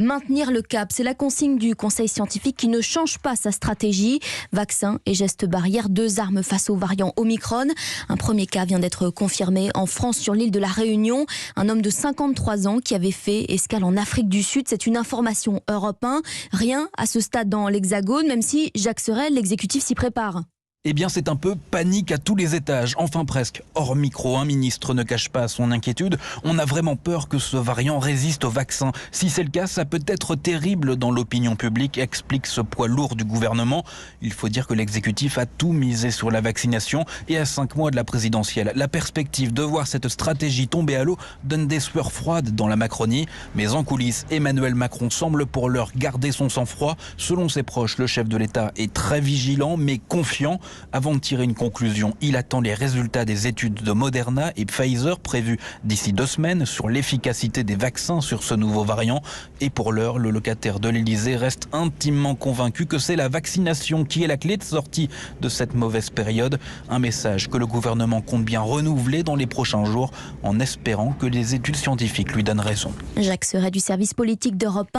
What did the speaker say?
Maintenir le cap, c'est la consigne du Conseil scientifique qui ne change pas sa stratégie. Vaccins et gestes barrières, deux armes face au variant Omicron. Un premier cas vient d'être confirmé en France sur l'île de la Réunion. Un homme de 53 ans qui avait fait escale en Afrique du Sud. C'est une information Europe 1. Rien à ce stade dans l'Hexagone, même si Jacques Sorel, l'exécutif, s'y prépare. Eh bien, c'est un peu panique à tous les étages, enfin presque. Hors micro, un ministre ne cache pas son inquiétude. On a vraiment peur que ce variant résiste au vaccin. Si c'est le cas, ça peut être terrible dans l'opinion publique, explique ce poids lourd du gouvernement. Il faut dire que l'exécutif a tout misé sur la vaccination et à 5 mois de la présidentielle. La perspective de voir cette stratégie tomber à l'eau donne des sueurs froides dans la Macronie. Mais en coulisses, Emmanuel Macron semble pour l'heure garder son sang-froid. Selon ses proches, le chef de l'État est très vigilant mais confiant. Avant de tirer une conclusion, il attend les résultats des études de Moderna et Pfizer prévues d'ici 2 semaines sur l'efficacité des vaccins sur ce nouveau variant. Et pour l'heure, le locataire de l'Elysée reste intimement convaincu que c'est la vaccination qui est la clé de sortie de cette mauvaise période. Un message que le gouvernement compte bien renouveler dans les prochains jours en espérant que les études scientifiques lui donnent raison. Jacques Sorel du service politique d'Europe 1.